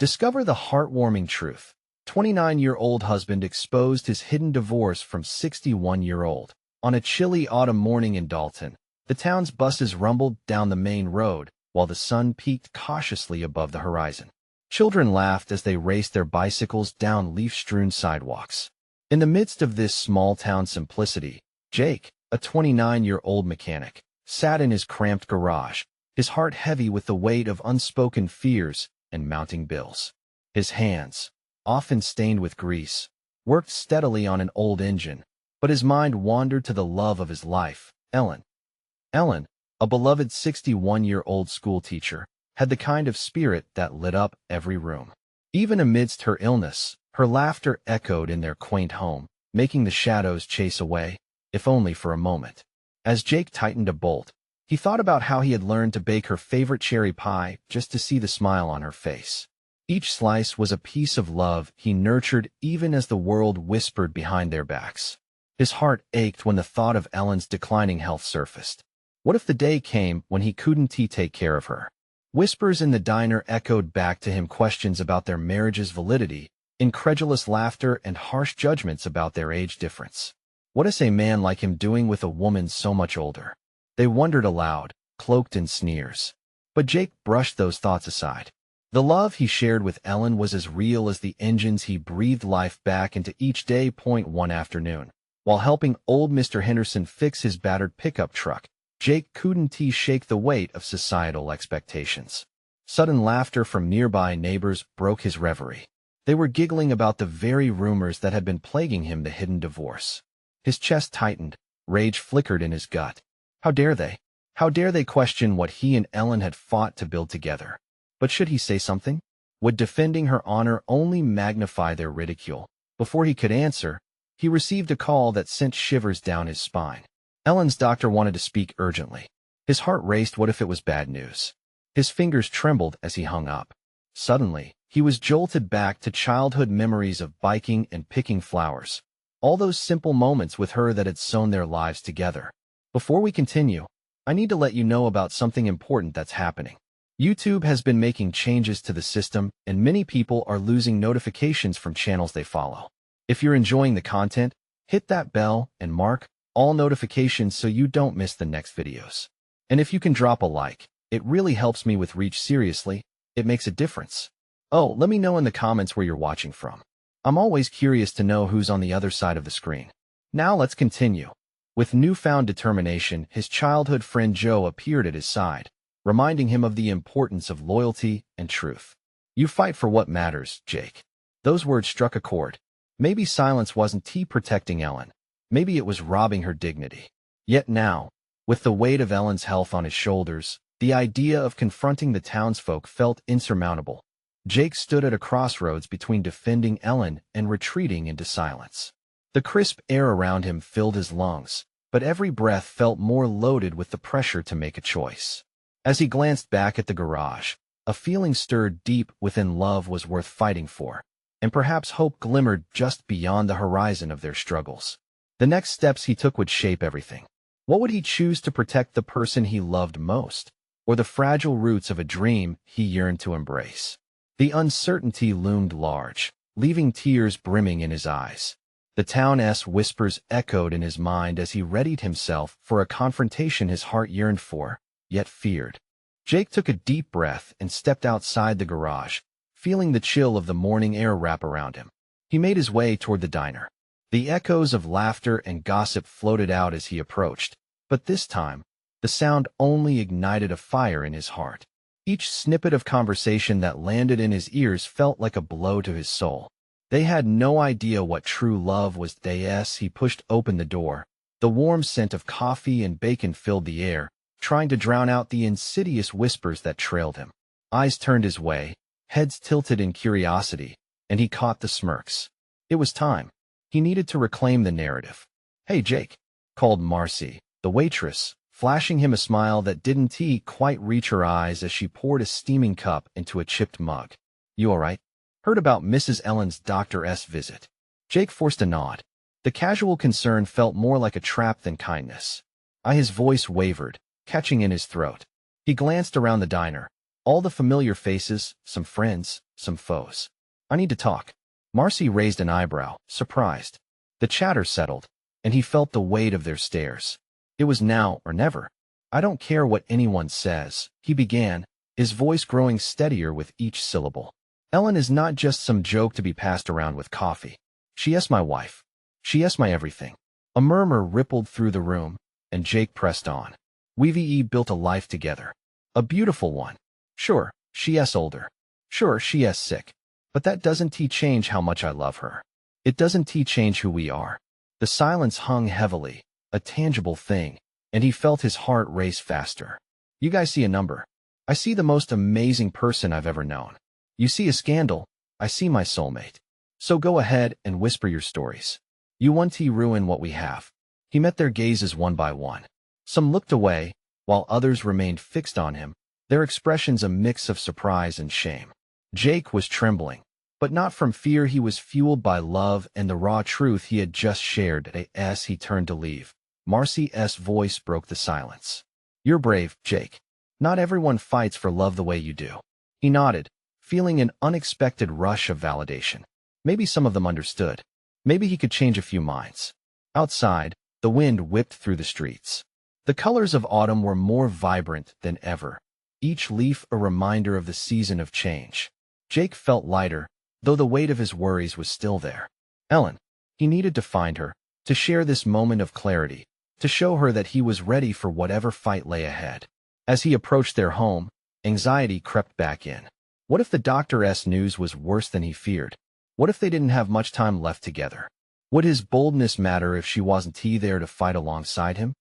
Discover the heartwarming truth. 29-year-old husband exposed his hidden divorce from 61-year-old. On a chilly autumn morning in Dalton, the town's buses rumbled down the main road while the sun peeked cautiously above the horizon. Children laughed as they raced their bicycles down leaf-strewn sidewalks. In the midst of this small-town simplicity, Jake, a 29-year-old mechanic, sat in his cramped garage, his heart heavy with the weight of unspoken fears and mounting bills. His hands, often stained with grease, worked steadily on an old engine, but his mind wandered to the love of his life, Ellen. Ellen, a beloved 61-year-old schoolteacher, had the kind of spirit that lit up every room. Even amidst her illness, her laughter echoed in their quaint home, making the shadows chase away, if only for a moment. As Jake tightened a bolt, he thought about how he had learned to bake her favorite cherry pie just to see the smile on her face. Each slice was a piece of love he nurtured even as the world whispered behind their backs. His heart ached when the thought of Ellen's declining health surfaced. What if the day came when he couldn't take care of her? Whispers in the diner echoed back to him questions about their marriage's validity, incredulous laughter, and harsh judgments about their age difference. What is a man like him doing with a woman so much older? They wondered aloud, cloaked in sneers. But Jake brushed those thoughts aside. The love he shared with Ellen was as real as the engines he breathed life back into each day. One afternoon, while helping old Mr. Henderson fix his battered pickup truck, Jake couldn't shake the weight of societal expectations. Sudden laughter from nearby neighbors broke his reverie. They were giggling about the very rumors that had been plaguing him, the hidden divorce. His chest tightened, rage flickered in his gut. How dare they? How dare they question what he and Ellen had fought to build together? But should he say something? Would defending her honor only magnify their ridicule? Before he could answer, he received a call that sent shivers down his spine. Ellen's doctor wanted to speak urgently. His heart raced. What if it was bad news? His fingers trembled as he hung up. Suddenly, he was jolted back to childhood memories of biking and picking flowers. All those simple moments with her that had sewn their lives together. Before we continue, I need to let you know about something important that's happening. YouTube has been making changes to the system, and many people are losing notifications from channels they follow. If you're enjoying the content, hit that bell and mark all notifications so you don't miss the next videos. And if you can drop a like, it really helps me with reach. Seriously, it makes a difference. Oh, let me know in the comments where you're watching from. I'm always curious to know who's on the other side of the screen. Now let's continue. With newfound determination, his childhood friend Joe appeared at his side, reminding him of the importance of loyalty and truth. You fight for what matters, Jake. Those words struck a chord. Maybe silence wasn't protecting Ellen. Maybe it was robbing her dignity. Yet now, with the weight of Ellen's health on his shoulders, the idea of confronting the townsfolk felt insurmountable. Jake stood at a crossroads between defending Ellen and retreating into silence. The crisp air around him filled his lungs, but every breath felt more loaded with the pressure to make a choice. As he glanced back at the garage, a feeling stirred deep within. Love was worth fighting for, and perhaps hope glimmered just beyond the horizon of their struggles. The next steps he took would shape everything. What would he choose to protect, the person he loved most, or the fragile roots of a dream he yearned to embrace? The uncertainty loomed large, leaving tears brimming in his eyes. The town's whispers echoed in his mind as he readied himself for a confrontation his heart yearned for, yet feared. Jake took a deep breath and stepped outside the garage, feeling the chill of the morning air wrap around him. He made his way toward the diner. The echoes of laughter and gossip floated out as he approached, but this time, the sound only ignited a fire in his heart. Each snippet of conversation that landed in his ears felt like a blow to his soul. They had no idea what true love was. As he pushed open the door, the warm scent of coffee and bacon filled the air, trying to drown out the insidious whispers that trailed him. Eyes turned his way, heads tilted in curiosity, and he caught the smirks. It was time. He needed to reclaim the narrative. "Hey, Jake," called Marcy, the waitress, flashing him a smile that didn't quite reach her eyes as she poured a steaming cup into a chipped mug. "You all right? Heard about Mrs. Ellen's doctor's visit." Jake forced a nod. The casual concern felt more like a trap than kindness. His voice wavered, catching in his throat. He glanced around the diner. All the familiar faces, some friends, some foes. I need to talk. Marcy raised an eyebrow, surprised. The chatter settled, and he felt the weight of their stares. It was now or never. I don't care what anyone says, he began, his voice growing steadier with each syllable. Ellen is not just some joke to be passed around with coffee. She is my wife. She is my everything. A murmur rippled through the room, and Jake pressed on. We've built a life together. A beautiful one. Sure, she is older. Sure, she is sick. But that doesn't change how much I love her. It doesn't change who we are. The silence hung heavily, a tangible thing, and he felt his heart race faster. You guys see a number. I see the most amazing person I've ever known. You see a scandal. I see my soulmate. So go ahead and whisper your stories. You won't ruin what we have. He met their gazes one by one. Some looked away, while others remained fixed on him, their expressions a mix of surprise and shame. Jake was trembling, but not from fear. He was fueled by love and the raw truth he had just shared. As he turned to leave, Marcy's voice broke the silence. You're brave, Jake. Not everyone fights for love the way you do. He nodded, feeling an unexpected rush of validation. Maybe some of them understood. Maybe he could change a few minds. Outside, the wind whipped through the streets. The colors of autumn were more vibrant than ever, each leaf a reminder of the season of change. Jake felt lighter, though the weight of his worries was still there. Ellen. He needed to find her, to share this moment of clarity, to show her that he was ready for whatever fight lay ahead. As he approached their home, anxiety crept back in. What if the doctor's news was worse than he feared? What if they didn't have much time left together? Would his boldness matter if she wasn't there to fight alongside him?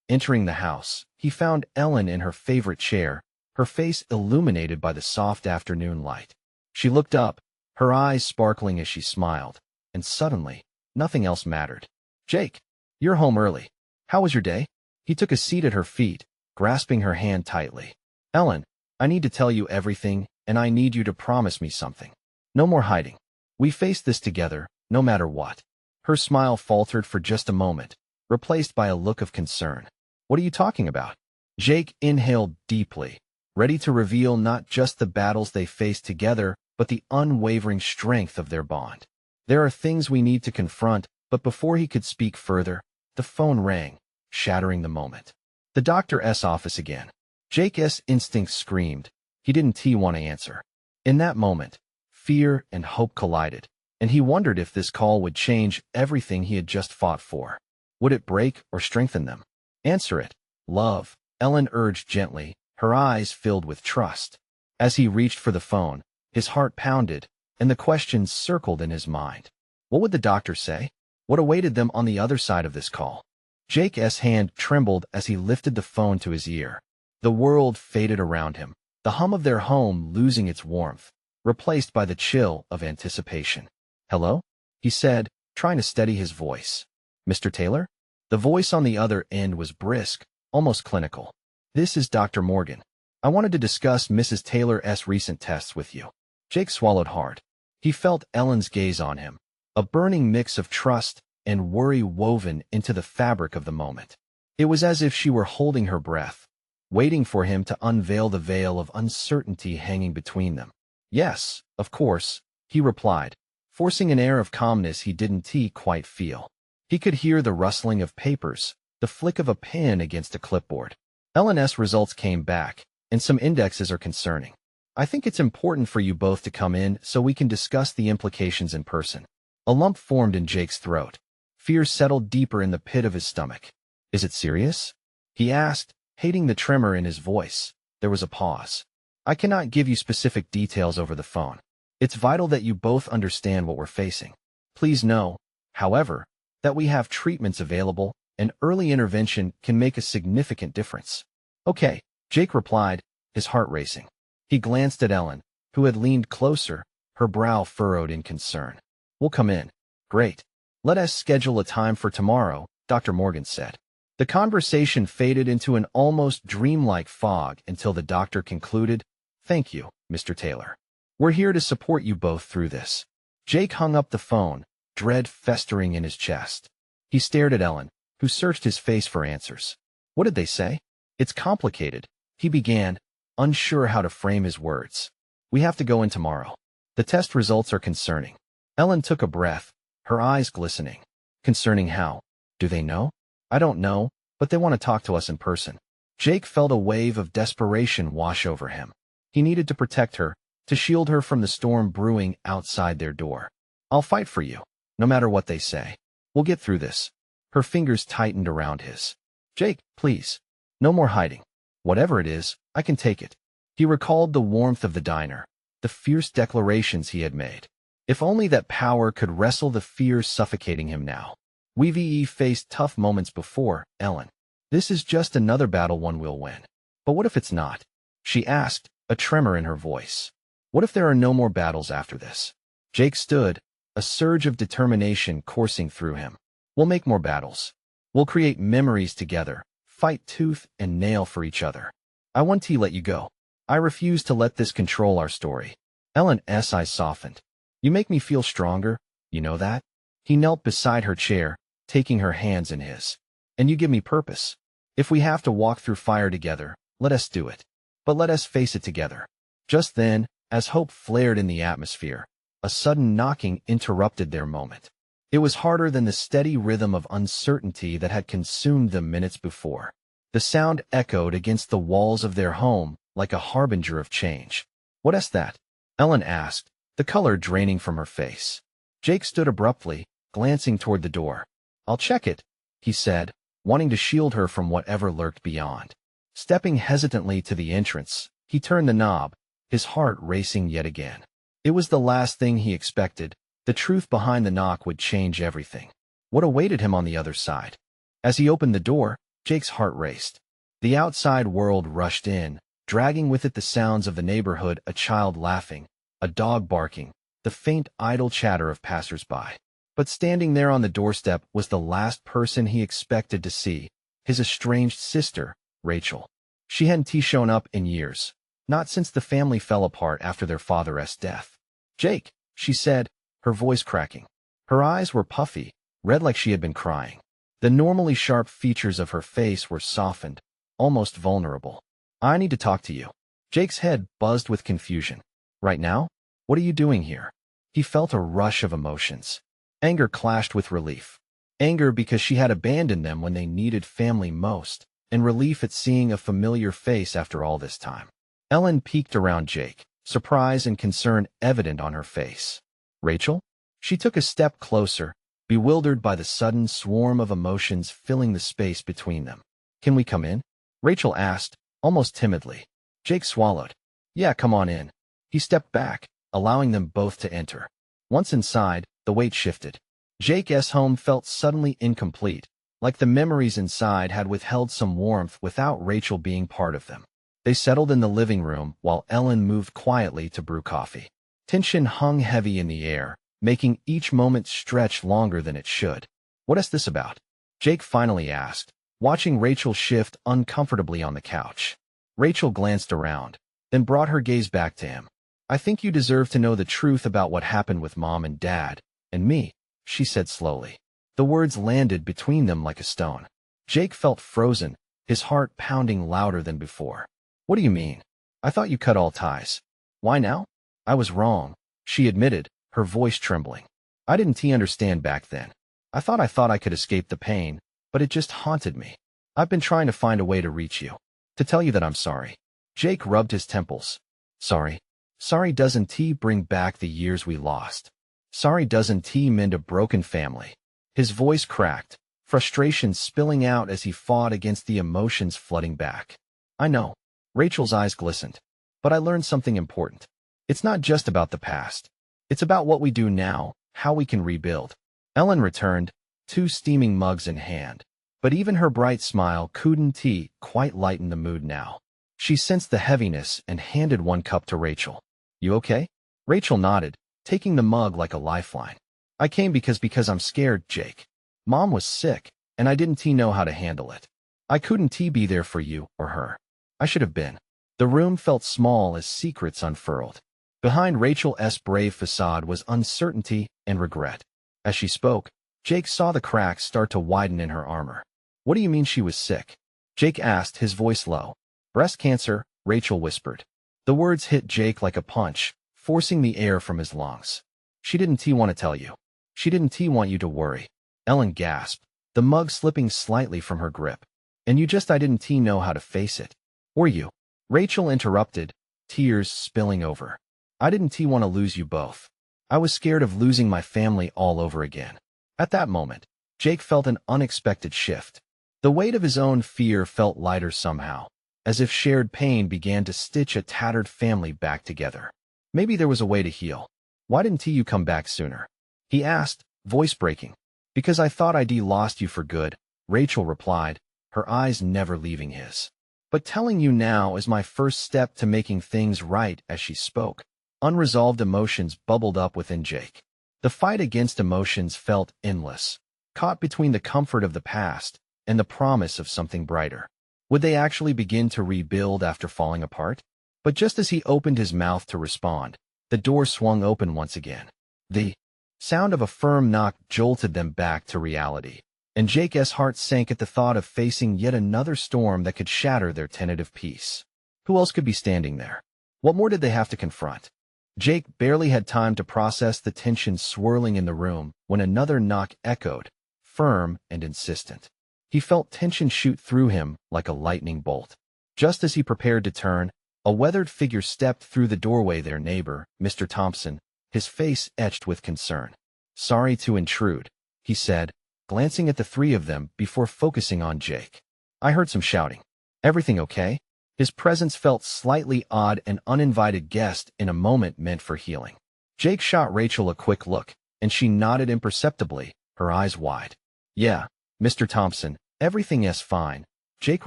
Entering the house, he found Ellen in her favorite chair, her face illuminated by the soft afternoon light. She looked up, her eyes sparkling as she smiled, and suddenly, nothing else mattered. Jake, you're home early. How was your day? He took a seat at her feet, grasping her hand tightly. Ellen, I need to tell you everything, and I need you to promise me something. No more hiding. We face this together, no matter what. Her smile faltered for just a moment, replaced by a look of concern. What are you talking about? Jake inhaled deeply, ready to reveal not just the battles they faced together, but the unwavering strength of their bond. There are things we need to confront, but before he could speak further, the phone rang, shattering the moment. The doctor's office again. Jake's instincts screamed. He didn't want to answer. In that moment, fear and hope collided, and he wondered if this call would change everything he had just fought for. Would it break or strengthen them? Answer it. Love, Ellen urged gently, her eyes filled with trust. As he reached for the phone, his heart pounded, and the questions circled in his mind. What would the doctor say? What awaited them on the other side of this call? Jake's hand trembled as he lifted the phone to his ear. The world faded around him, the hum of their home losing its warmth, replaced by the chill of anticipation. Hello? He said, trying to steady his voice. Mr. Taylor? The voice on the other end was brisk, almost clinical. This is Dr. Morgan. I wanted to discuss Mrs. Taylor's recent tests with you. Jake swallowed hard. He felt Ellen's gaze on him, a burning mix of trust and worry woven into the fabric of the moment. It was as if she were holding her breath, waiting for him to unveil the veil of uncertainty hanging between them. Yes, of course, he replied, forcing an air of calmness he didn't quite feel. He could hear the rustling of papers, the flick of a pen against a clipboard. Ellen's results came back, and some indexes are concerning. I think it's important for you both to come in so we can discuss the implications in person. A lump formed in Jake's throat. Fear settled deeper in the pit of his stomach. Is it serious? He asked, hating the tremor in his voice. There was a pause. I cannot give you specific details over the phone. It's vital that you both understand what we're facing. Please know, however, that we have treatments available, and early intervention can make a significant difference. Okay, Jake replied, his heart racing. He glanced at Ellen, who had leaned closer, her brow furrowed in concern. We'll come in. Great. Let us schedule a time for tomorrow, Dr. Morgan said. The conversation faded into an almost dreamlike fog until the doctor concluded, Thank you, Mr. Taylor. We're here to support you both through this. Jake hung up the phone, dread festering in his chest. He stared at Ellen, who searched his face for answers. What did they say? It's complicated, he began, unsure how to frame his words. We have to go in tomorrow. The test results are concerning. Ellen took a breath, her eyes glistening. Concerning how? Do they know? I don't know, but they want to talk to us in person. Jake felt a wave of desperation wash over him. He needed to protect her, to shield her from the storm brewing outside their door. I'll fight for you, no matter what they say. We'll get through this. Her fingers tightened around his. Jake, please. No more hiding. Whatever it is, I can take it. He recalled the warmth of the diner, the fierce declarations he had made. If only that power could wrestle the fears suffocating him now. We've faced tough moments before, Ellen. This is just another battle one will win. But what if it's not? She asked, a tremor in her voice. What if there are no more battles after this? Jake stood, a surge of determination coursing through him. We'll make more battles. We'll create memories together, fight tooth and nail for each other. I want to let you go. I refuse to let this control our story. Ellen's eyes softened. You make me feel stronger, you know that? He knelt beside her chair, taking her hands in his. And you give me purpose. If we have to walk through fire together, let us do it. But let us face it together. Just then, as hope flared in the atmosphere, a sudden knocking interrupted their moment. It was harder than the steady rhythm of uncertainty that had consumed them minutes before. The sound echoed against the walls of their home like a harbinger of change. What's that? Ellen asked, the color draining from her face. Jake stood abruptly, glancing toward the door. I'll check it, he said, wanting to shield her from whatever lurked beyond. Stepping hesitantly to the entrance, he turned the knob, his heart racing yet again. It was the last thing he expected. The truth behind the knock would change everything. What awaited him on the other side? As he opened the door, Jake's heart raced. The outside world rushed in, dragging with it the sounds of the neighborhood, a child laughing, a dog barking, the faint idle chatter of passers-by. But standing there on the doorstep was the last person he expected to see, his estranged sister, Rachel. She hadn't shown up in years, not since the family fell apart after their father's death. Jake, she said, her voice cracking. Her eyes were puffy, red like she had been crying. The normally sharp features of her face were softened, almost vulnerable. I need to talk to you. Jake's head buzzed with confusion. Right now? What are you doing here? He felt a rush of emotions. Anger clashed with relief. Anger because she had abandoned them when they needed family most, and relief at seeing a familiar face after all this time. Ellen peeked around Jake, surprise and concern evident on her face. Rachel? She took a step closer, bewildered by the sudden swarm of emotions filling the space between them. Can we come in? Rachel asked, almost timidly. Jake swallowed. Yeah, come on in. He stepped back, allowing them both to enter. Once inside, the weight shifted. Jake's home felt suddenly incomplete, like the memories inside had withheld some warmth without Rachel being part of them. They settled in the living room while Ellen moved quietly to brew coffee. Tension hung heavy in the air, making each moment stretch longer than it should. What is this about? Jake finally asked, watching Rachel shift uncomfortably on the couch. Rachel glanced around, then brought her gaze back to him. I think you deserve to know the truth about what happened with Mom and Dad, and me, she said slowly. The words landed between them like a stone. Jake felt frozen, his heart pounding louder than before. What do you mean? I thought you cut all ties. Why now? I was wrong, she admitted, her voice trembling. I didn't understand back then. I thought I could escape the pain, but it just haunted me. I've been trying to find a way to reach you. To tell you that I'm sorry. Jake rubbed his temples. Sorry. Sorry doesn't bring back the years we lost. Sorry doesn't mend a broken family. His voice cracked, frustration spilling out as he fought against the emotions flooding back. I know. Rachel's eyes glistened. But I learned something important. It's not just about the past. It's about what we do now, how we can rebuild. Ellen returned, 2 steaming mugs in hand. But even her bright smile couldn't quite lighten the mood now. She sensed the heaviness and handed 1 cup to Rachel. You okay? Rachel nodded, taking the mug like a lifeline. I came because I'm scared, Jake. Mom was sick, and I didn't know how to handle it. I couldn't be there for you or her. I should have been. The room felt small as secrets unfurled. Behind Rachel's brave facade was uncertainty and regret. As she spoke, Jake saw the cracks start to widen in her armor. What do you mean she was sick? Jake asked, his voice low. Breast cancer, Rachel whispered. The words hit Jake like a punch, forcing the air from his lungs. She didn't want to tell you. She didn't want you to worry. Ellen gasped, the mug slipping slightly from her grip. And I didn't know how to face it. Or you? Rachel interrupted, tears spilling over. I didn't want to lose you both. I was scared of losing my family all over again. At that moment, Jake felt an unexpected shift. The weight of his own fear felt lighter somehow, as if shared pain began to stitch a tattered family back together. Maybe there was a way to heal. Why didn't you come back sooner? He asked, voice breaking. Because I thought I'd lost you for good, Rachel replied, her eyes never leaving his. But telling you now is my first step to making things right. As she spoke, unresolved emotions bubbled up within Jake. The fight against emotions felt endless, caught between the comfort of the past and the promise of something brighter. Would they actually begin to rebuild after falling apart? But just as he opened his mouth to respond, the door swung open once again. The sound of a firm knock jolted them back to reality, and Jake's heart sank at the thought of facing yet another storm that could shatter their tentative peace. Who else could be standing there? What more did they have to confront? Jake barely had time to process the tension swirling in the room when another knock echoed, firm and insistent. He felt tension shoot through him like a lightning bolt. Just as he prepared to turn, a weathered figure stepped through the doorway. Their neighbor, Mr. Thompson, his face etched with concern. Sorry to intrude, he said, glancing at the three of them before focusing on Jake. I heard some shouting. Everything okay? His presence felt slightly odd, an uninvited guest in a moment meant for healing. Jake shot Rachel a quick look, and she nodded imperceptibly, her eyes wide. Yeah, Mr. Thompson, everything is fine, Jake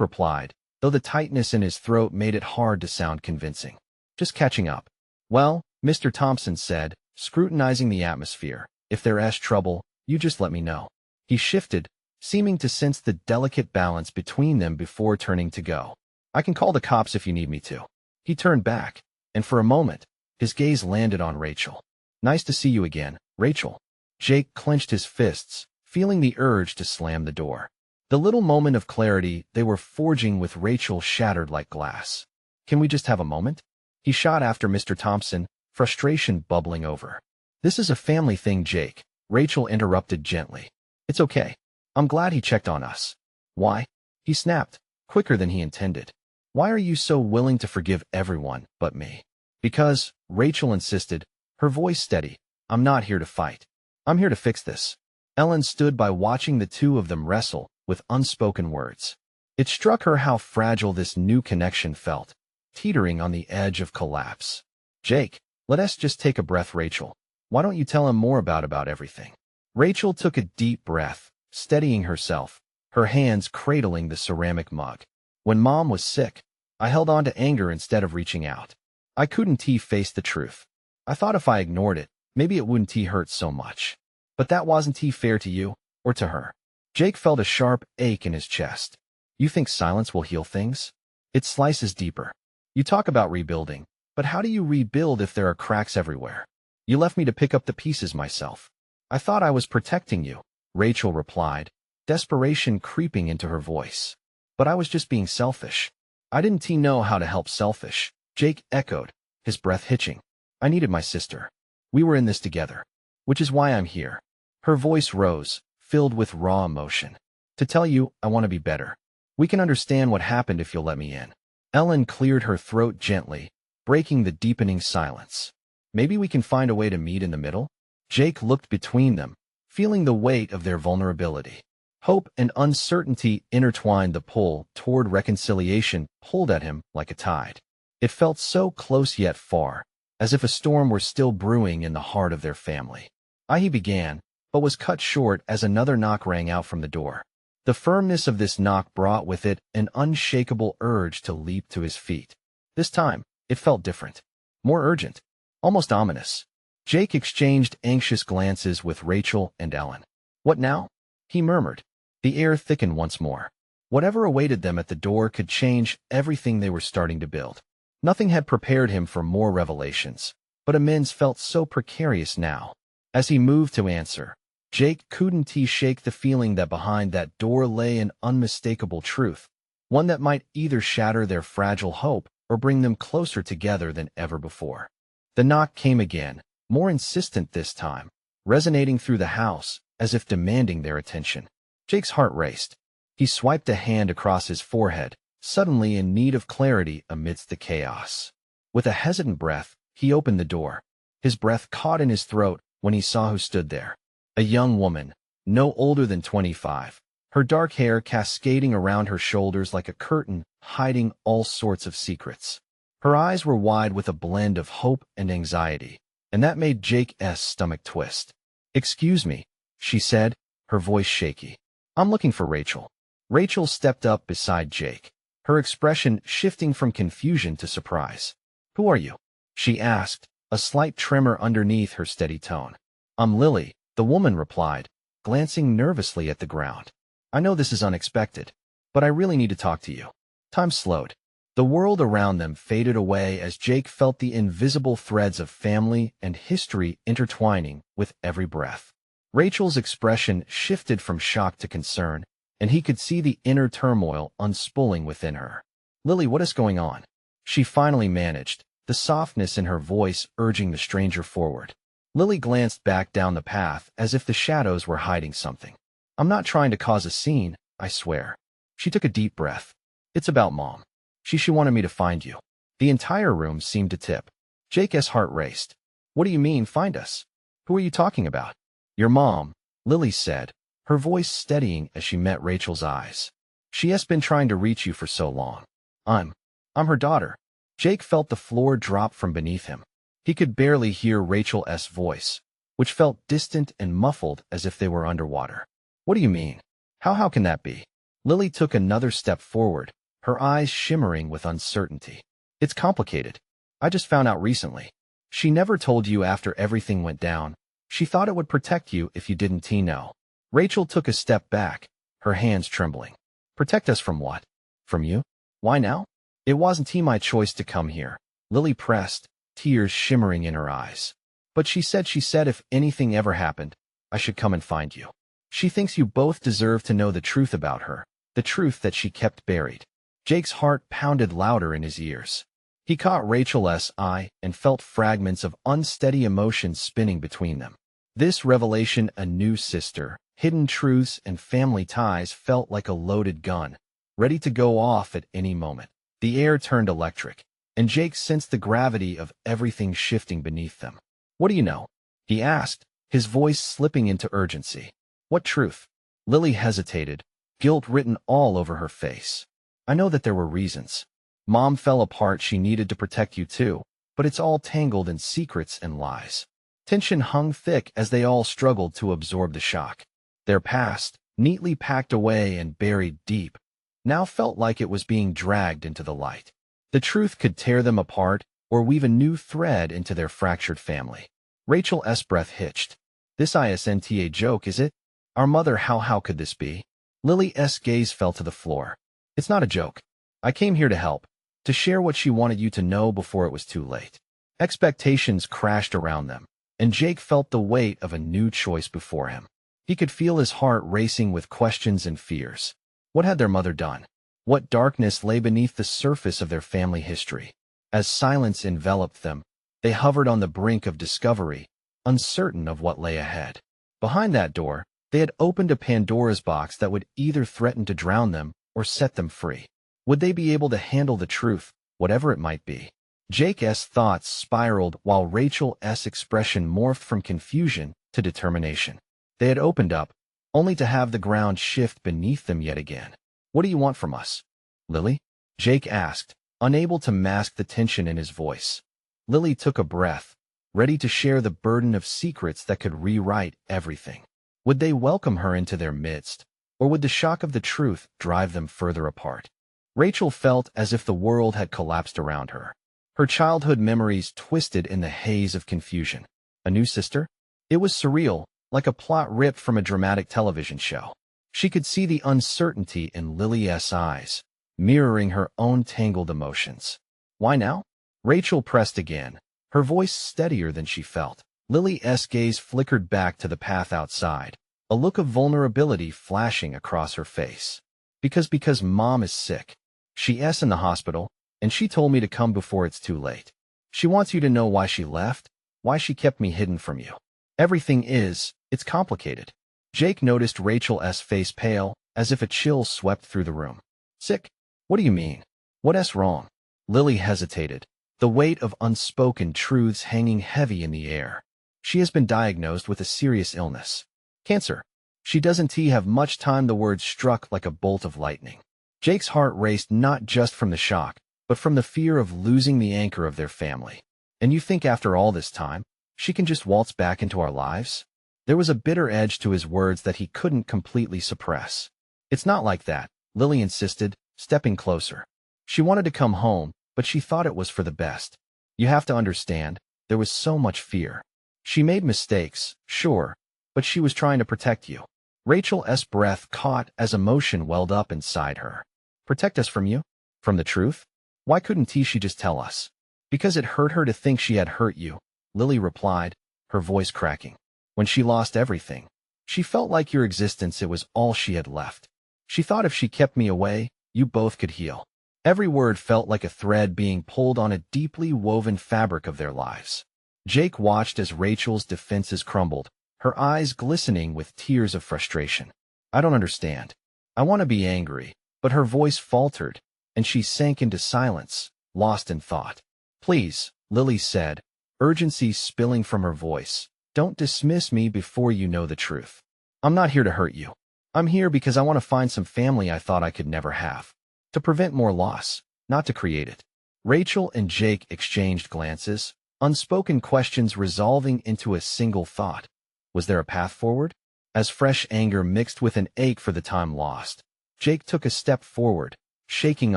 replied, though the tightness in his throat made it hard to sound convincing. Just catching up. Well, Mr. Thompson said, scrutinizing the atmosphere, if there's trouble, you just let me know. He shifted, seeming to sense the delicate balance between them before turning to go. I can call the cops if you need me to. He turned back, and for a moment, his gaze landed on Rachel. Nice to see you again, Rachel. Jake clenched his fists, feeling the urge to slam the door. The little moment of clarity they were forging with Rachel shattered like glass. Can we just have a moment? He shot after Mr. Thompson, frustration bubbling over. This is a family thing, Jake, Rachel interrupted gently. It's okay. I'm glad he checked on us. Why? He snapped, quicker than he intended. Why are you so willing to forgive everyone but me? Because, Rachel insisted, her voice steady, I'm not here to fight. I'm here to fix this. Ellen stood by watching the two of them wrestle, with unspoken words. It struck her how fragile this new connection felt, teetering on the edge of collapse. Jake, let us just take a breath, Rachel. Why don't you tell him more about everything? Rachel took a deep breath, steadying herself, her hands cradling the ceramic mug. When Mom was sick, I held on to anger instead of reaching out. I couldn't face the truth. I thought if I ignored it, maybe it wouldn't hurt so much. But that wasn't fair to you, or to her. Jake felt a sharp ache in his chest. You think silence will heal things? It slices deeper. You talk about rebuilding, but how do you rebuild if there are cracks everywhere? You left me to pick up the pieces myself. I thought I was protecting you, Rachel replied, desperation creeping into her voice. But I was just being selfish. I didn't know how to help selfish, Jake echoed, his breath hitching. I needed my sister. We were in this together. Which is why I'm here. Her voice rose, filled with raw emotion. To tell you, I want to be better. We can understand what happened if you'll let me in. Ellen cleared her throat gently, breaking the deepening silence. Maybe we can find a way to meet in the middle? Jake looked between them, feeling the weight of their vulnerability. Hope and uncertainty intertwined. The pull toward reconciliation pulled at him like a tide. It felt so close yet far, as if a storm were still brewing in the heart of their family. He began, but was cut short as another knock rang out from the door. The firmness of this knock brought with it an unshakable urge to leap to his feet. This time, it felt different. More urgent. Almost ominous. Jake exchanged anxious glances with Rachel and Ellen. What now? He murmured. The air thickened once more. Whatever awaited them at the door could change everything they were starting to build. Nothing had prepared him for more revelations, but amends felt so precarious now. As he moved to answer, Jake couldn't shake the feeling that behind that door lay an unmistakable truth, one that might either shatter their fragile hope or bring them closer together than ever before. The knock came again, more insistent this time, resonating through the house as if demanding their attention. Jake's heart raced. He swiped a hand across his forehead, suddenly in need of clarity amidst the chaos. With a hesitant breath, he opened the door. His breath caught in his throat when he saw who stood there. A young woman, no older than 25, her dark hair cascading around her shoulders like a curtain, hiding all sorts of secrets. Her eyes were wide with a blend of hope and anxiety, and that made Jake's stomach twist. "Excuse me," she said, her voice shaky. "I'm looking for Rachel." Rachel stepped up beside Jake, her expression shifting from confusion to surprise. "Who are you?" she asked, a slight tremor underneath her steady tone. "I'm Lily," the woman replied, glancing nervously at the ground. "I know this is unexpected, but I really need to talk to you." Time slowed. The world around them faded away as Jake felt the invisible threads of family and history intertwining with every breath. Rachel's expression shifted from shock to concern, and he could see the inner turmoil unspooling within her. "Lily, what is going on?" she finally managed, the softness in her voice urging the stranger forward. Lily glanced back down the path as if the shadows were hiding something. "I'm not trying to cause a scene, I swear." She took a deep breath. "It's about Mom. She wanted me to find you." The entire room seemed to tip. Jake's heart raced. "What do you mean, find us? Who are you talking about?" "Your mom," Lily said, her voice steadying as she met Rachel's eyes. "She has been trying to reach you for so long." I'm her daughter." Jake felt the floor drop from beneath him. He could barely hear Rachel's voice, which felt distant and muffled as if they were underwater. "What do you mean? How can that be?" Lily took another step forward, her eyes shimmering with uncertainty. "It's complicated. I just found out recently. She never told you after everything went down. She thought it would protect you if you didn't know." Rachel took a step back, her hands trembling. "Protect us from what? From you? Why now?" "It wasn't my choice to come here," Lily pressed, tears shimmering in her eyes. "But she said if anything ever happened, I should come and find you. She thinks you both deserve to know the truth about her, the truth that she kept buried." Jake's heart pounded louder in his ears. He caught Rachel's eye and felt fragments of unsteady emotions spinning between them. This revelation, a new sister, hidden truths, and family ties felt like a loaded gun, ready to go off at any moment. The air turned electric, and Jake sensed the gravity of everything shifting beneath them. "What do you know?" he asked, his voice slipping into urgency. "What truth?" Lily hesitated, guilt written all over her face. "I know that there were reasons. Mom fell apart, she needed to protect you too, but it's all tangled in secrets and lies." Tension hung thick as they all struggled to absorb the shock. Their past, neatly packed away and buried deep, now felt like it was being dragged into the light. The truth could tear them apart or weave a new thread into their fractured family. Rachel's breath hitched. "This isn't a joke, is it? Our mother, how could this be?" Lily's gaze fell to the floor. "It's not a joke. I came here to help, to share what she wanted you to know before it was too late." Expectations crashed around them, and Jake felt the weight of a new choice before him. He could feel his heart racing with questions and fears. What had their mother done? What darkness lay beneath the surface of their family history? As silence enveloped them, they hovered on the brink of discovery, uncertain of what lay ahead. Behind that door, they had opened a Pandora's box that would either threaten to drown them or set them free. Would they be able to handle the truth, whatever it might be? Jake's thoughts spiraled while Rachel's expression morphed from confusion to determination. They had opened up, only to have the ground shift beneath them yet again. "What do you want from us, Lily?" Jake asked, unable to mask the tension in his voice. Lily took a breath, ready to share the burden of secrets that could rewrite everything. Would they welcome her into their midst, or would the shock of the truth drive them further apart? Rachel felt as if the world had collapsed around her. Her childhood memories twisted in the haze of confusion. A new sister? It was surreal, like a plot ripped from a dramatic television show. She could see the uncertainty in Lily's eyes, mirroring her own tangled emotions. "Why now?" Rachel pressed again, her voice steadier than she felt. Lily's gaze flickered back to the path outside, a look of vulnerability flashing across her face. Because Mom is sick. She's in the hospital, and she told me to come before it's too late." She wants you to know why she left, why she kept me hidden from you. It's complicated. Jake noticed Rachel's face pale, as if a chill swept through the room. Sick? What do you mean? What's wrong? Lily hesitated, the weight of unspoken truths hanging heavy in the air. She has been diagnosed with a serious illness. Cancer. She doesn't have much time. The words struck like a bolt of lightning. Jake's heart raced not just from the shock, but from the fear of losing the anchor of their family. And you think after all this time, she can just waltz back into our lives? There was a bitter edge to his words that he couldn't completely suppress. It's not like that, Lily insisted, stepping closer. She wanted to come home, but she thought it was for the best. You have to understand, there was so much fear. She made mistakes, sure, but she was trying to protect you. Rachel's breath caught as emotion welled up inside her. Protect us from you? From the truth? Why couldn't she just tell us? Because it hurt her to think she had hurt you, Lily replied, her voice cracking. When she lost everything, she felt like your existence it was all she had left. She thought if she kept me away, you both could heal. Every word felt like a thread being pulled on a deeply woven fabric of their lives. Jake watched as Rachel's defenses crumbled, her eyes glistening with tears of frustration. I don't understand. I want to be angry, but her voice faltered, and she sank into silence, lost in thought. Please, Lily said, urgency spilling from her voice. Don't dismiss me before you know the truth. I'm not here to hurt you. I'm here because I want to find some family I thought I could never have. To prevent more loss, not to create it. Rachel and Jake exchanged glances, unspoken questions resolving into a single thought. Was there a path forward? As fresh anger mixed with an ache for the time lost, Jake took a step forward, shaking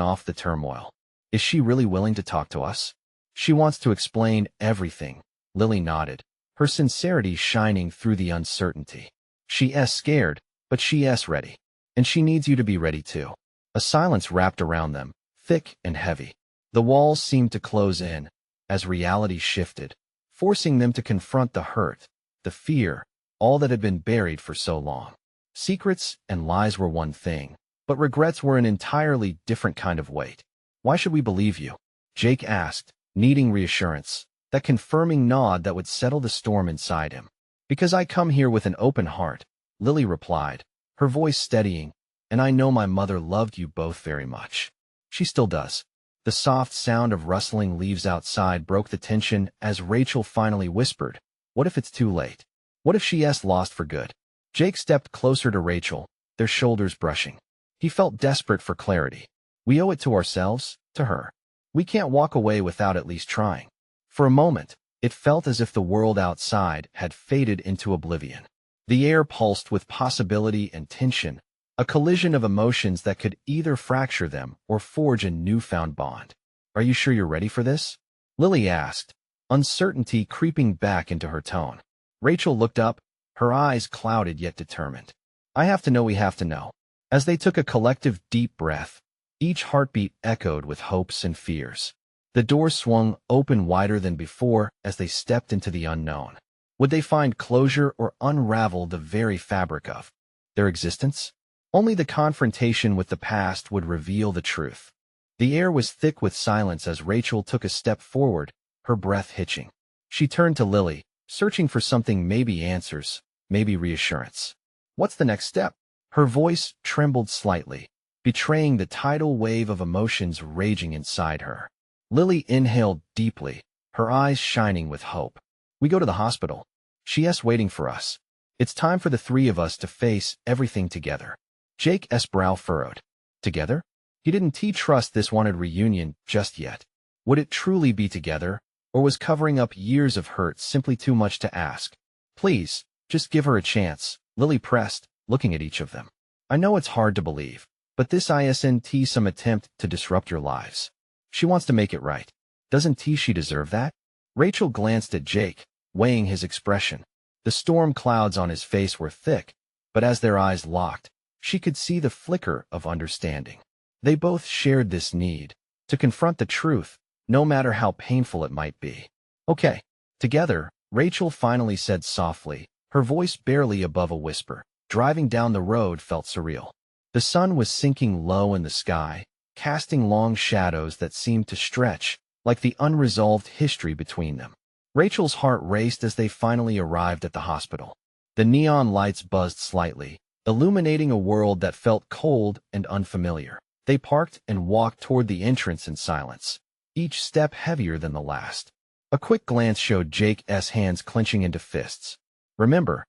off the turmoil. Is she really willing to talk to us? She wants to explain everything, Lily nodded, her sincerity shining through the uncertainty. She's scared, but she's ready. And she needs you to be ready too. A silence wrapped around them, thick and heavy. The walls seemed to close in, as reality shifted, forcing them to confront the hurt, the fear, all that had been buried for so long. Secrets and lies were one thing, but regrets were an entirely different kind of weight. Why should we believe you? Jake asked, needing reassurance, that confirming nod that would settle the storm inside him. Because I come here with an open heart, Lily replied, her voice steadying, and I know my mother loved you both very much. She still does. The soft sound of rustling leaves outside broke the tension as Rachel finally whispered, what if it's too late? What if she's lost for good? Jake stepped closer to Rachel, their shoulders brushing. He felt desperate for clarity. We owe it to ourselves, to her. We can't walk away without at least trying. For a moment, it felt as if the world outside had faded into oblivion. The air pulsed with possibility and tension, a collision of emotions that could either fracture them or forge a newfound bond. Are you sure you're ready for this? Lily asked, uncertainty creeping back into her tone. Rachel looked up, her eyes clouded yet determined. I have to know we have to know. As they took a collective deep breath, each heartbeat echoed with hopes and fears. The door swung open wider than before as they stepped into the unknown. Would they find closure or unravel the very fabric of their existence? Only the confrontation with the past would reveal the truth. The air was thick with silence as Rachel took a step forward, her breath hitching. She turned to Lily, searching for something, maybe answers, maybe reassurance. What's the next step? Her voice trembled slightly, betraying the tidal wave of emotions raging inside her. Lily inhaled deeply, her eyes shining with hope. We go to the hospital. She's waiting for us. It's time for the three of us to face everything together. Jake's brow furrowed. Together? He didn't trust this wanted reunion just yet. Would it truly be together, or was covering up years of hurt simply too much to ask? Please, just give her a chance, Lily pressed, looking at each of them. I know it's hard to believe, but this isn't some attempt to disrupt your lives. She wants to make it right. Doesn't she deserve that? Rachel glanced at Jake, weighing his expression. The storm clouds on his face were thick, but as their eyes locked, she could see the flicker of understanding. They both shared this need to confront the truth, no matter how painful it might be. Okay. Together, Rachel finally said softly, her voice barely above a whisper. Driving down the road felt surreal. The sun was sinking low in the sky, casting long shadows that seemed to stretch, like the unresolved history between them. Rachel's heart raced as they finally arrived at the hospital. The neon lights buzzed slightly, illuminating a world that felt cold and unfamiliar. They parked and walked toward the entrance in silence, each step heavier than the last. A quick glance showed Jake's hands clenching into fists. "Remember,"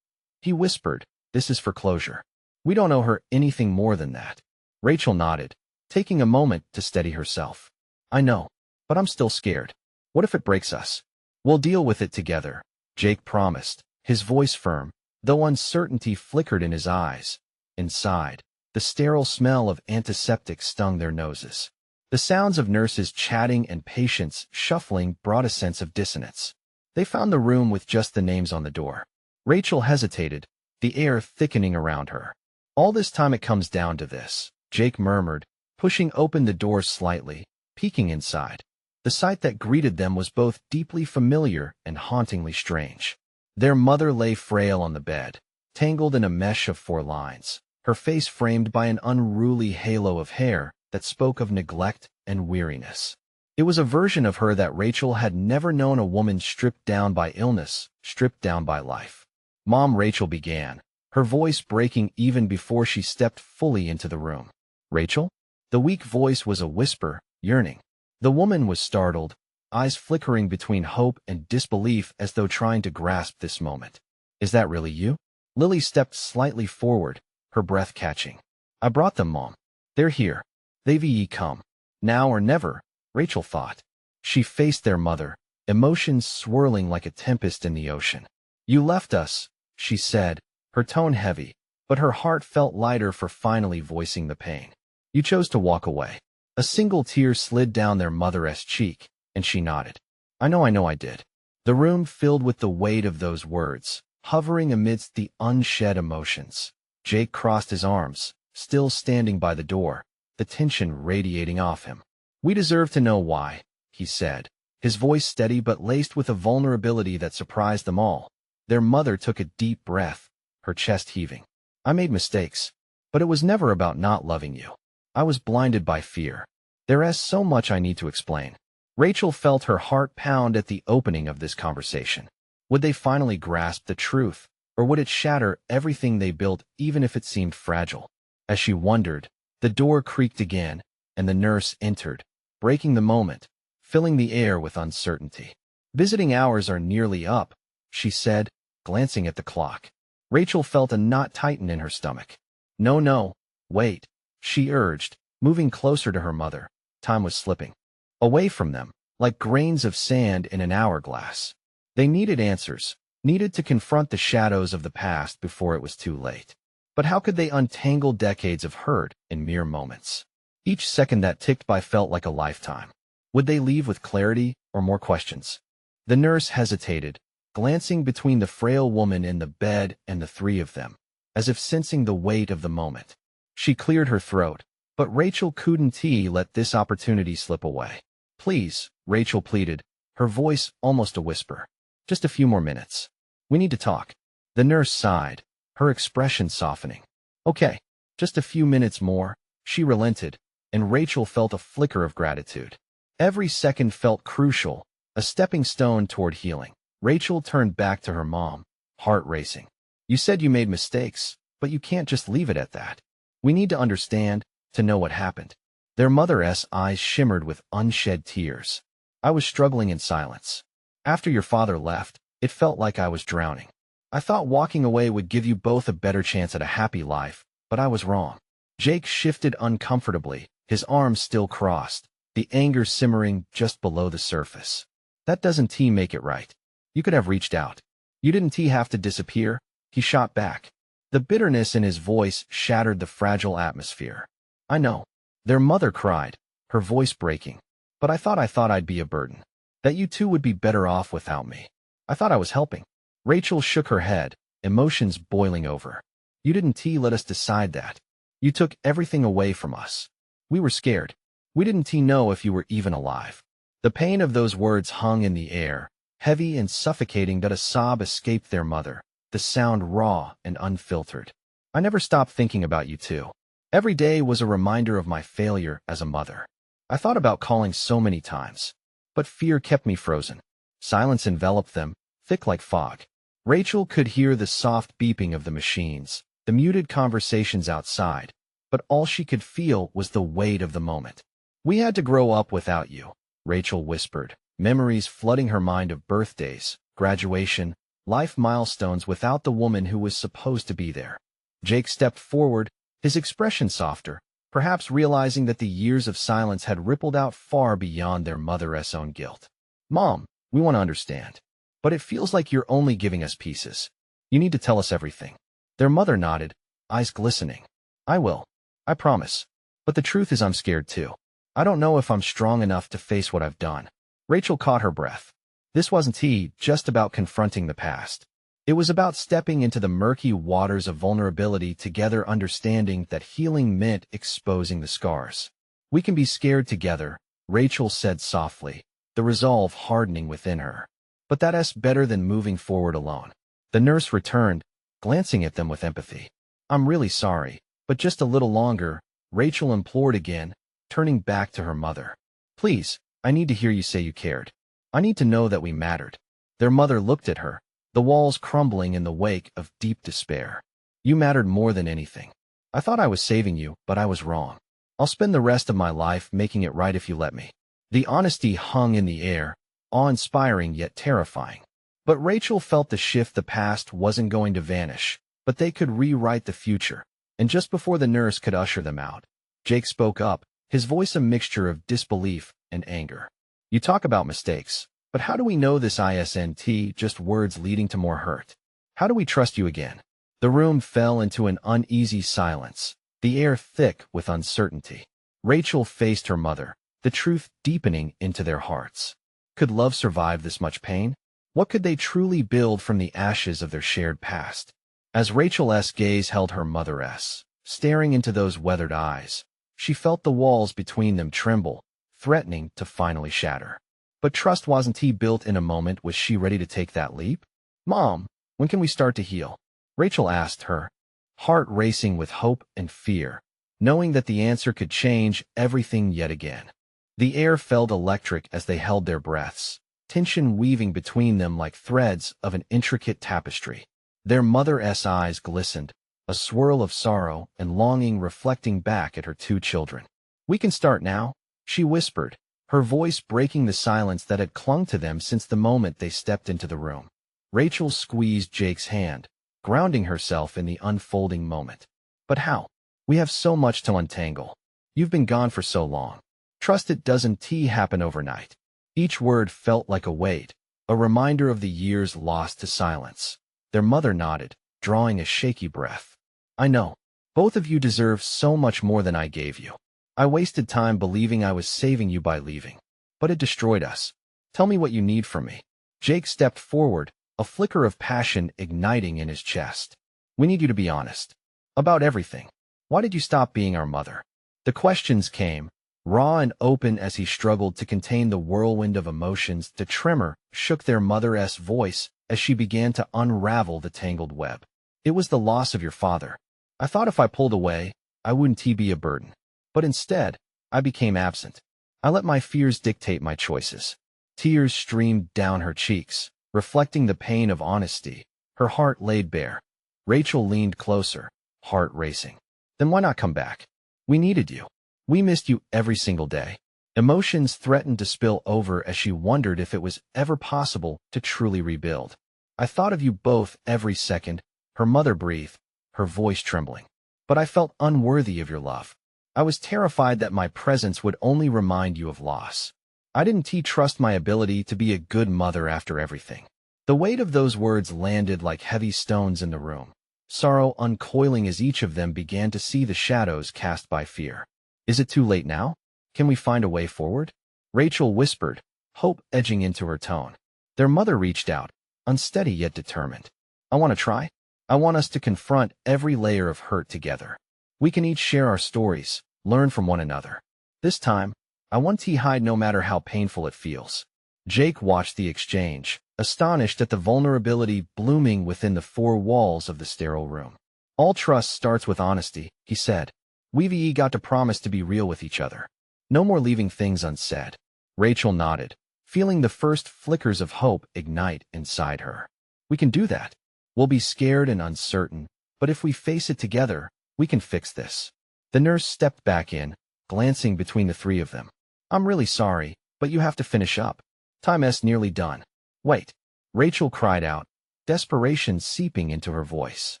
he whispered, "this is for closure. We don't owe her anything more than that." Rachel nodded, taking a moment to steady herself. "I know, but I'm still scared. What if it breaks us?" "We'll deal with it together," Jake promised, his voice firm, though uncertainty flickered in his eyes. Inside, the sterile smell of antiseptic stung their noses. The sounds of nurses chatting and patients shuffling brought a sense of dissonance. They found the room with just the names on the door. Rachel hesitated, the air thickening around her. "All this time it comes down to this," Jake murmured, pushing open the door slightly, peeking inside. The sight that greeted them was both deeply familiar and hauntingly strange. Their mother lay frail on the bed, tangled in a mesh of 4 lines, her face framed by an unruly halo of hair that spoke of neglect and weariness. It was a version of her that Rachel had never known, a woman stripped down by illness, stripped down by life. "Mom," Rachel began, her voice breaking even before she stepped fully into the room. "Rachel?" The weak voice was a whisper, yearning. The woman was startled, eyes flickering between hope and disbelief as though trying to grasp this moment. "Is that really you?" Lily stepped slightly forward, her breath catching. "I brought them, Mom. They're here. They've come. Now or never," Rachel thought. She faced their mother, emotions swirling like a tempest in the ocean. "You left us," she said, her tone heavy, but her heart felt lighter for finally voicing the pain. "You chose to walk away." A single tear slid down their mother's cheek, and she nodded. I know I did." The room filled with the weight of those words, hovering amidst the unshed emotions. Jake crossed his arms, still standing by the door, the tension radiating off him. "We deserve to know why," he said, his voice steady but laced with a vulnerability that surprised them all. Their mother took a deep breath, her chest heaving. "I made mistakes, but it was never about not loving you. I was blinded by fear. There's so much I need to explain." Rachel felt her heart pound at the opening of this conversation. Would they finally grasp the truth, or would it shatter everything they built, even if it seemed fragile? As she wondered, the door creaked again, and the nurse entered, breaking the moment, filling the air with uncertainty. "Visiting hours are nearly up," she said, glancing at the clock. Rachel felt a knot tighten in her stomach. No, wait," she urged, moving closer to her mother. Time was slipping away from them, like grains of sand in an hourglass. They needed answers, needed to confront the shadows of the past before it was too late. But how could they untangle decades of hurt in mere moments? Each second that ticked by felt like a lifetime. Would they leave with clarity or more questions? The nurse hesitated, glancing between the frail woman in the bed and the 3 of them, as if sensing the weight of the moment. She cleared her throat, but Rachel couldn't let this opportunity slip away. "Please," Rachel pleaded, her voice almost a whisper. "Just a few more minutes. We need to talk." The nurse sighed, her expression softening. "Okay, just a few minutes more," she relented, and Rachel felt a flicker of gratitude. Every second felt crucial, a stepping stone toward healing. Rachel turned back to her mom, heart racing. "You said you made mistakes, but you can't just leave it at that. We need to understand, to know what happened." Their mother's eyes shimmered with unshed tears. "I was struggling in silence. After your father left, it felt like I was drowning. I thought walking away would give you both a better chance at a happy life, but I was wrong." Jake shifted uncomfortably, his arms still crossed, the anger simmering just below the surface. "That doesn't make it right. You could have reached out. You didn't have to disappear," he shot back. The bitterness in his voice shattered the fragile atmosphere. "I know." Their mother cried, her voice breaking. "But I thought I'd be a burden. That you two would be better off without me. I thought I was helping." Rachel shook her head, emotions boiling over. "You didn't let us decide that. You took everything away from us. We were scared. We didn't know if you were even alive." The pain of those words hung in the air, heavy and suffocating, but a sob escaped their mother, the sound raw and unfiltered. "I never stopped thinking about you two. Every day was a reminder of my failure as a mother. I thought about calling so many times. but fear kept me frozen. Silence enveloped them, thick like fog. Rachel could hear the soft beeping of the machines, the muted conversations outside, but all she could feel was the weight of the moment. "We had to grow up without you," Rachel whispered, memories flooding her mind of birthdays, graduation, life milestones without the woman who was supposed to be there. Jake stepped forward, his expression softer, perhaps realizing that the years of silence had rippled out far beyond their mother's own guilt. "Mom, we want to understand. But it feels like you're only giving us pieces. You need to tell us everything." Their mother nodded, eyes glistening. "I will. I promise. But the truth is I'm scared too. I don't know if I'm strong enough to face what I've done." Rachel caught her breath. This wasn't just about confronting the past. It was about stepping into the murky waters of vulnerability together, understanding that healing meant exposing the scars. "We can be scared together," Rachel said softly, the resolve hardening within her. "But that's better than moving forward alone." The nurse returned, glancing at them with empathy. "I'm really sorry, but just a little longer," Rachel implored again, turning back to her mother. "Please, I need to hear you say you cared. I need to know that we mattered." Their mother looked at her, the walls crumbling in the wake of deep despair. "You mattered more than anything. I thought I was saving you, but I was wrong. I'll spend the rest of my life making it right if you let me." The honesty hung in the air, awe-inspiring yet terrifying. But Rachel felt the shift. The past wasn't going to vanish, but they could rewrite the future. And just before the nurse could usher them out, Jake spoke up, his voice a mixture of disbelief and anger. "You talk about mistakes, but how do we know this isn't just words leading to more hurt? How do we trust you again?" The room fell into an uneasy silence, the air thick with uncertainty. Rachel faced her mother, the truth deepening into their hearts. Could love survive this much pain? What could they truly build from the ashes of their shared past? As Rachel's gaze held her mother's, staring into those weathered eyes, she felt the walls between them tremble, threatening to finally shatter. But trust wasn't built in a moment. Was she ready to take that leap? "Mom, when can we start to heal?" Rachel asked her, heart racing with hope and fear, knowing that the answer could change everything yet again. The air felt electric as they held their breaths, tension weaving between them like threads of an intricate tapestry. Their mother's eyes glistened, a swirl of sorrow and longing reflecting back at her two children. "We can start now," she whispered, her voice breaking the silence that had clung to them since the moment they stepped into the room. Rachel squeezed Jake's hand, grounding herself in the unfolding moment. "But how? We have so much to untangle. You've been gone for so long. Trust it doesn't happen overnight." Each word felt like a weight, a reminder of the years lost to silence. Their mother nodded, drawing a shaky breath. "I know. Both of you deserve so much more than I gave you. I wasted time believing I was saving you by leaving. But it destroyed us. Tell me what you need from me." Jake stepped forward, a flicker of passion igniting in his chest. "We need you to be honest. About everything. Why did you stop being our mother?" The questions came, raw and open as he struggled to contain the whirlwind of emotions. The tremor shook their mother's voice as she began to unravel the tangled web. "It was the loss of your father. I thought if I pulled away, I wouldn't be a burden. But instead, I became absent. I let my fears dictate my choices." Tears streamed down her cheeks, reflecting the pain of honesty, her heart laid bare. Rachel leaned closer, heart racing. "Then why not come back? We needed you. We missed you every single day." Emotions threatened to spill over as she wondered if it was ever possible to truly rebuild. "I thought of you both every second," her mother breathed, her voice trembling. "But I felt unworthy of your love. I was terrified that my presence would only remind you of loss. I didn't trust my ability to be a good mother after everything." The weight of those words landed like heavy stones in the room, sorrow uncoiling as each of them began to see the shadows cast by fear. "Is it too late now? Can we find a way forward?" Rachel whispered, hope edging into her tone. Their mother reached out, unsteady yet determined. "I want to try. I want us to confront every layer of hurt together. We can each share our stories, learn from one another. This time, I want to hide no matter how painful it feels." Jake watched the exchange, astonished at the vulnerability blooming within the four walls of the sterile room. "All trust starts with honesty," he said. "We've got to promise to be real with each other. No more leaving things unsaid." Rachel nodded, feeling the first flickers of hope ignite inside her. We can do that. We'll be scared and uncertain, but if we face it together, we can fix this. The nurse stepped back in, glancing between the three of them. I'm really sorry, but you have to finish up. Time's nearly done. Wait, Rachel cried out, desperation seeping into her voice.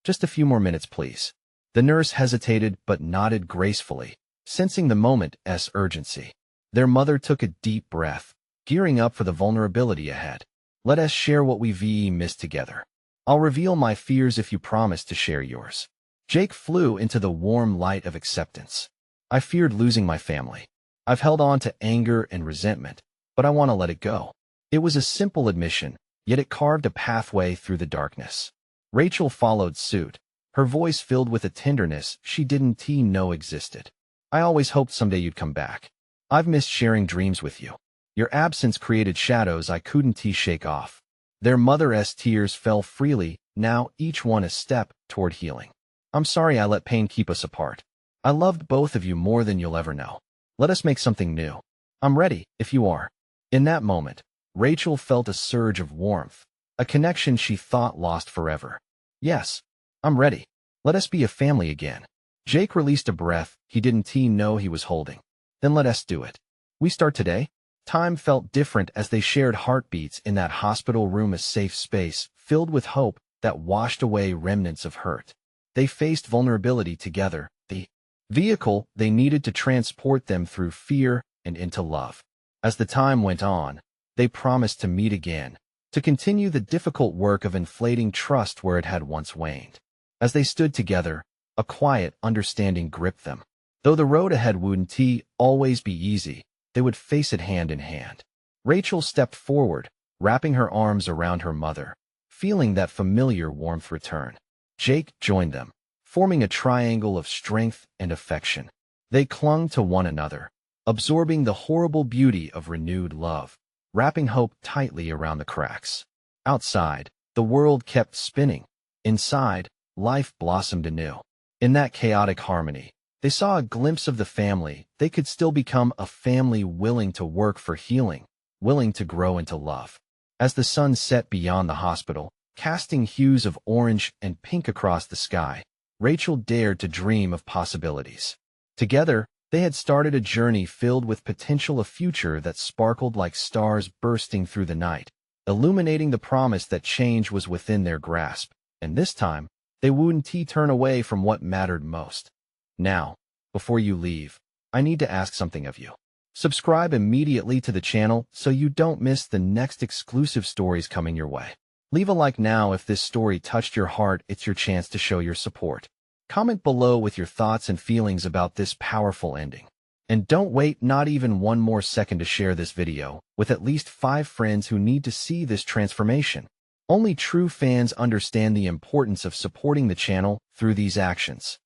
Just a few more minutes, please. The nurse hesitated but nodded gracefully, sensing the moment's urgency. Their mother took a deep breath, gearing up for the vulnerability ahead. Let us share what we've missed together. I'll reveal my fears if you promise to share yours. Jake flew into the warm light of acceptance. I feared losing my family. I've held on to anger and resentment, but I want to let it go. It was a simple admission, yet it carved a pathway through the darkness. Rachel followed suit, her voice filled with a tenderness she didn't know existed. I always hoped someday you'd come back. I've missed sharing dreams with you. Your absence created shadows I couldn't shake off. Their mother's tears fell freely, now each one a step toward healing. I'm sorry I let pain keep us apart. I loved both of you more than you'll ever know. Let us make something new. I'm ready, if you are. In that moment, Rachel felt a surge of warmth, a connection she thought lost forever. Yes, I'm ready. Let us be a family again. Jake released a breath he didn't know he was holding. Then let us do it. We start today? Time felt different as they shared heartbeats in that hospital room, a safe space filled with hope that washed away remnants of hurt. They faced vulnerability together, the vehicle they needed to transport them through fear and into love. As the time went on, they promised to meet again, to continue the difficult work of inflating trust where it had once waned. As they stood together, a quiet understanding gripped them. Though the road ahead wouldn't always be easy, they would face it hand in hand. Rachel stepped forward, wrapping her arms around her mother, feeling that familiar warmth return. Jake joined them, forming a triangle of strength and affection. They clung to one another, absorbing the horrible beauty of renewed love, wrapping hope tightly around the cracks. Outside, the world kept spinning. Inside, life blossomed anew. In that chaotic harmony, they saw a glimpse of the family they could still become, a family willing to work for healing, willing to grow into love. As the sun set beyond the hospital, casting hues of orange and pink across the sky, Rachel dared to dream of possibilities. Together, they had started a journey filled with potential, a future that sparkled like stars bursting through the night, illuminating the promise that change was within their grasp, and this time, they wouldn't turn away from what mattered most. Now, before you leave, I need to ask something of you. Subscribe immediately to the channel so you don't miss the next exclusive stories coming your way. Leave a like now if this story touched your heart. It's your chance to show your support. Comment below with your thoughts and feelings about this powerful ending. And don't wait not even one more second to share this video with at least 5 friends who need to see this transformation. Only true fans understand the importance of supporting the channel through these actions.